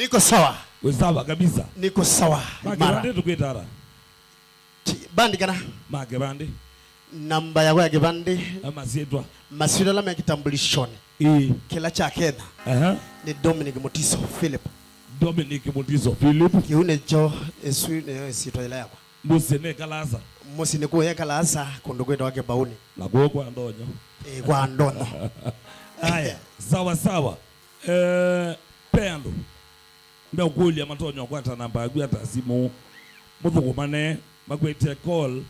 Niko sawa. Sawa kabisa. Niko sawa. Magebande tukwetara. Bandi kana? Magebande. Namba ya gebande. Amazietwa. Maswira la kitambulisho. Kila cha Kenya. Ni Dominic Mutiso Philip. Dominic Mutiso Philip kiune cho esu ne sitwaila yakwa Musene Kalasa musi ni kuye kalasa kundu kwenda wake bauni la kwa ndonyo kwa ndono. Haya sawa sawa pendo mbe ukuli amatonyo kwata namba agwa tasimu muthukumane makwete call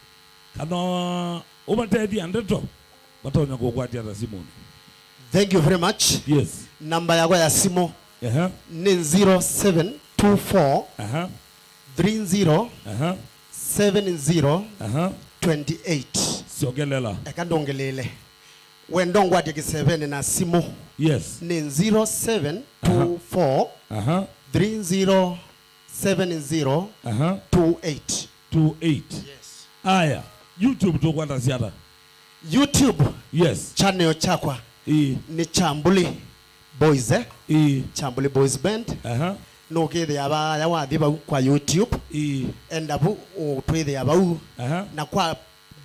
kana umatedi andeto matonyo kwatia tasimu. Thank you very much. Yes. Namba yakwa ya simu ni 0724 30 70 28. Siogelela Ekandongelele wendongo ati kisevene na simu. Yes. Ni 0724 30 70 28. 28. Yes. Aya YouTube to kwanda siata. YouTube. Yes. Channel chakwa ni Chambuli Boys Chambuli Boys Band. No kede yaba yawa diba kwa YouTube endabu utwede yaba na kwa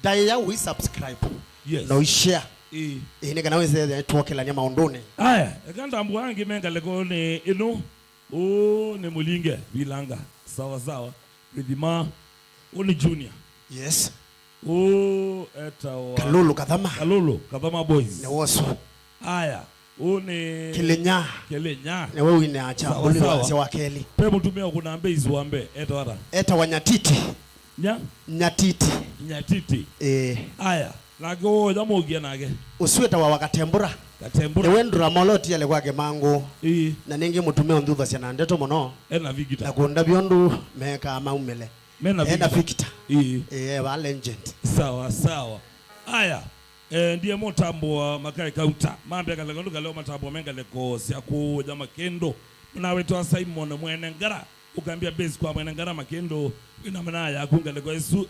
daya we subscribe. Yes. No share ine kana wese tuokela nyama ondone. Aya ekanda mbwangi menga leko ni ino ni mulinge bilanga sawa sawa ridima ni junior. Yes. Eta Kalulu Kadhama Boys ne woso. Aya ni Kilenya ne wewe ine acha uliwa se wakeli pe mutumia kuna mbe izwambe eta wata eta wanyatiti nyatiti aya nago jamogia nage usweta wa wakatembura katembura wendura moloti yale kwake mangu na ningi mutumia ndutha cia ndeto muno ena vigita na kunda biondu meka maumele ena vigita ba legend sawa sawa. Aya ndiye motambo wa Makai Kauta mambe kalegonduka leo matambo menga leko siaku ja Makendo nawe to Simon mwene ngara ukambia base kwa mwene ngara Makendo ina maana ya kunga leko Yesu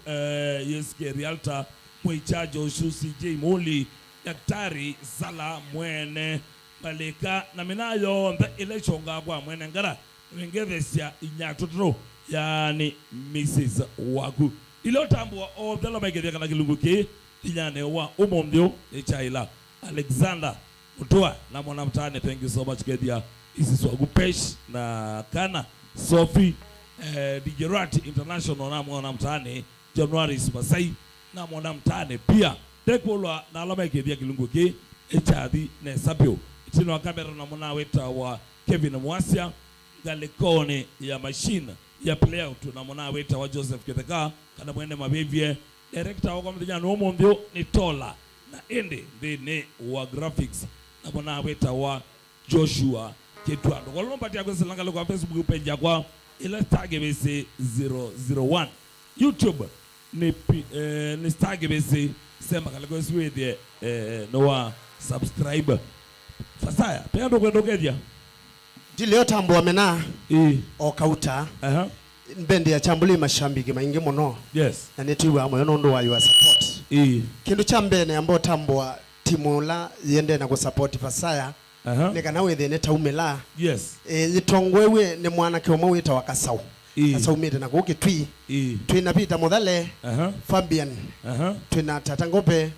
yeske realta mwichajo shusi J Moli daktari Sala mwene baleka na minayo mbe election kwa mwene ngara wengethesia inyatutro yani Mrs. Wagu ilo tambo o dala maigethia kana kilunguki inyane wa umondio echaila Alexander Mutua na mwana mtane. Thank you so much Kedia isi Wagu Pesh na kana Sophie Digerati International na mwana mtane January Masai na mwana mtane pia tekolo na alama Kedia kilunguki echadi na sabio itino wa kamera na mwana weta wa Kevin Mwasia galekone ya machine ya playout na mwana weta wa Joseph Ketheka kana mwende mabevye director wa mtenya no mondio ni Tola na ende ndene wa graphics na mwana weta wa Joshua Ketwando kwa lompati yako selanga kwa Facebook page yakwa ile tag bese 001 YouTube ni tag bese sema kale kwa siwe no wa subscribe fasaya pendo kwendokedia dile yotambo amena okauta bendi ya Chambuli mashambiki maingi muno. Yes. Na netiwa amoyo nondo wa your support kindu cha mbene ambao tambwa timu la yende na kusupport fasaya nika nawe thene taumela. Yes. Yitongwewe ni mwana kioma wita wakasau asaumite na kuki twina Peter Muthale Fabian twina Tatangope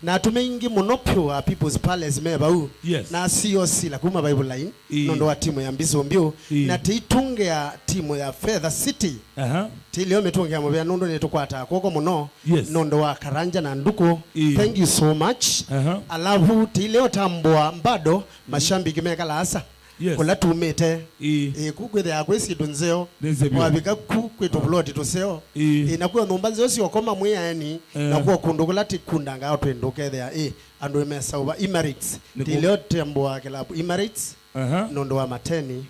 na tumeingi monopio wa People's Palace mebau na COC la kuma Bible Line nondo wa timu ya Mbiso Mbio na titunge ya timu ya Feather City tilio metunge ya mobea nondo netukwata koko muno nondo wa Karanja na Nduko. Thank you so much. Alafu tilio tambua mbado mashambiki mekala asa kula tumete kukwethe akwesi dunzeo wabika kukweto plot toseo inakuwa nomba nzeo si okoma mwiyani na kuwa kundukula tikundanga atwendokethea andu emesauba Emirates tilio tambua kilabu Emirates nondo wa mateni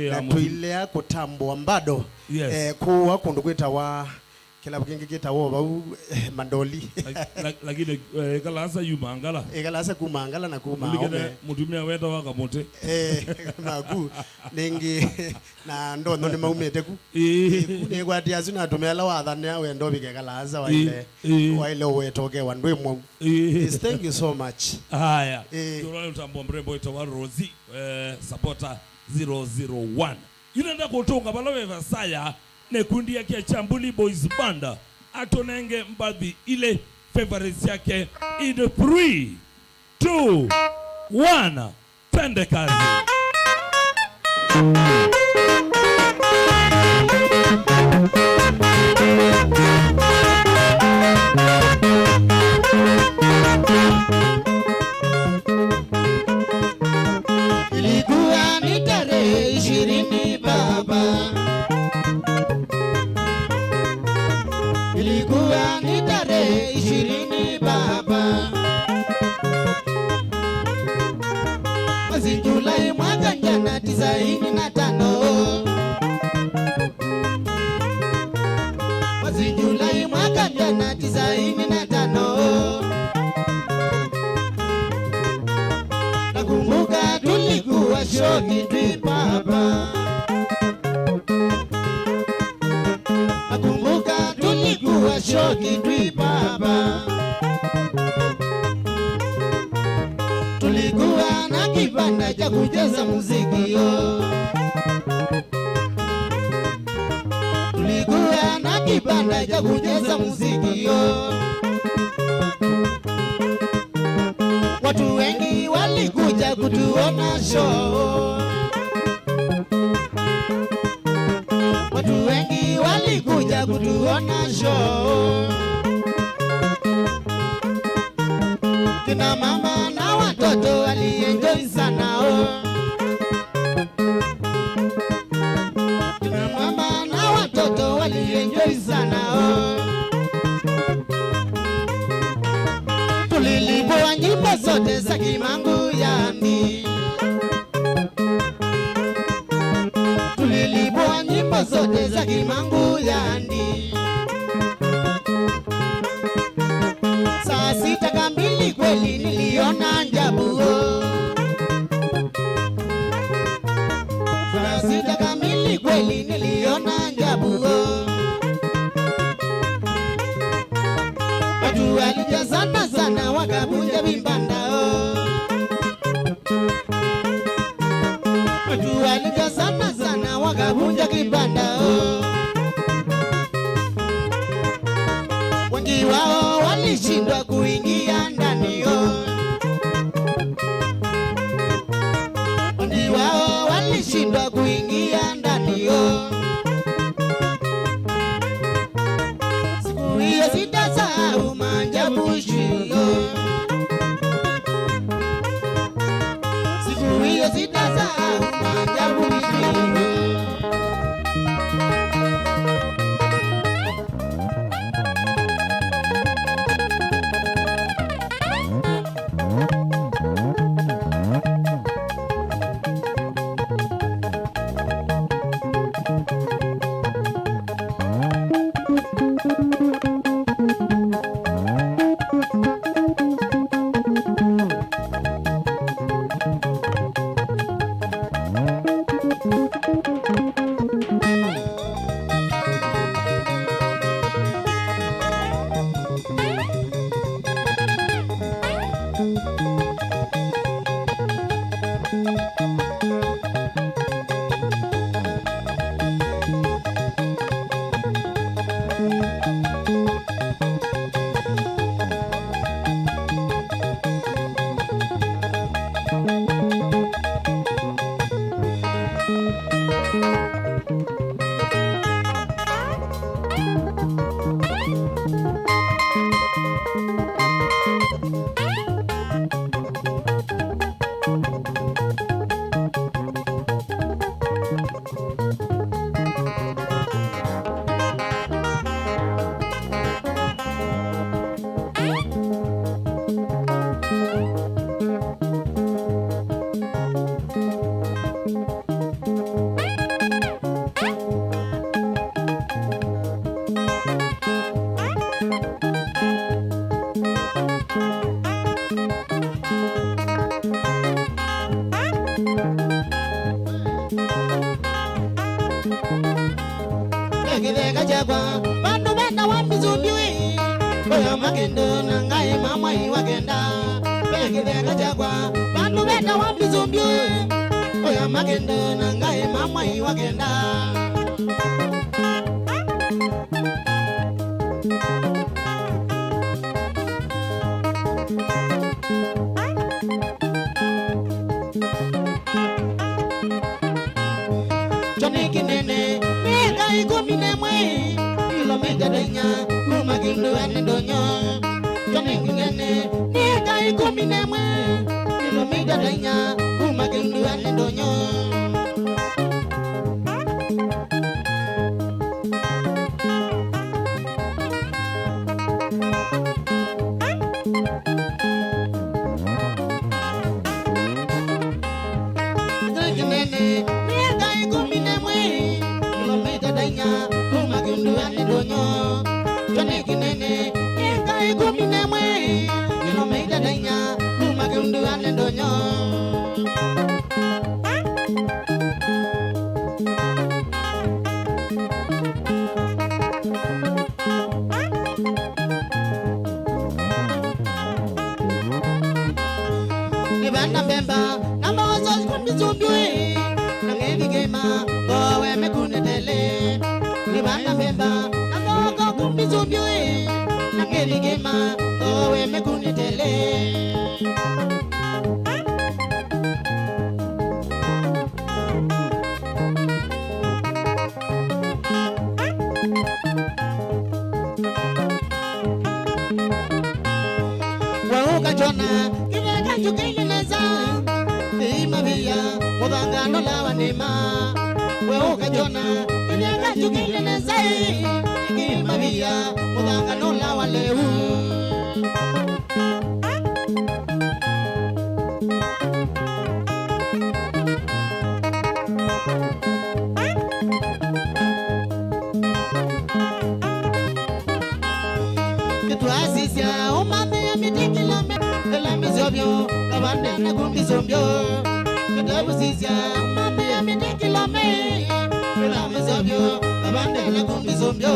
na tuilea kutambua mbado kuwa kundukweta wa kilabu kingi kita wo bau mandoli lakini kalasa yumangala kalasa kumangala na kumaome mutumia wenda waka mote magu ningi na ndo ni maumete ku ni gwati azuna tumela wathane wendo bige kalasa waile wetoke wandwe mwa. Thank you so much. Haya tulalo tambo mrembo itawa Rosie supporter 001 yunenda kutunga balawe vasaya nekundi yake Chambuli Boys Banda atonenge mbadhi ile favorites yake in 3 2 1 tende kazi. Mwanzo Kitui baba, tulikuwa na kibanda cha kucheza muziki yo. Tulikuwa na kibanda cha kucheza muziki yo. Watu wengi walikuja kutuona show. Watu wengi walikuja kutuona show. Kina mama na watoto walienjoy sana oh. Kina mama na watoto walienjoy sana oh. Tulilipwa nyimbo zote za Kimangu yani. Tulilipwa nyimbo zote za Kimangu yani. Saa 6 kamili kweli niliona ajabu oh. Saa 6 kamili kweli niliona ajabu oh. Watu walijazana sana wakavunja vibanda oh. Watu walijazana sana wakavunja kibanda oh. Wengi wao walishindwa kuingia ndani oh. Wengi wao walishindwa kuingia ndani oh. Siku hiyo sitasahau maajabu shio. Siku hiyo sitasahau maajabu shio. Kidega jagwa bandu benda wamizumbiwi Oya magendo na ngai mama iwagenda Kidega jagwa bandu benda wamizumbiwi Oya magendo na ngai mama iwagenda Johnny Kinene Igomine mwe kilomita denya kumagindu anendonyo Johnny Kinene igomine mwe kilomita denya kumagindu anendonyo Kinene igomine mwe kilomita denya kumagindu anendonyo Johnny Kinene igomine mwe kilomita denya kumagindu anendonyo bana memba na go kumbizumbyo na keligema owe mekunitele Jona, kiveka chukilineza Imabia, mudangano la wanema Weuka Jona, kiveka chukilineza Imabia, mudangano la waleu Kituasisia, umate ya mitikilame La misobio, la bande na kumbizombio Kituasisia, umate ya mitikilame La misobio, la bande na kumbizombio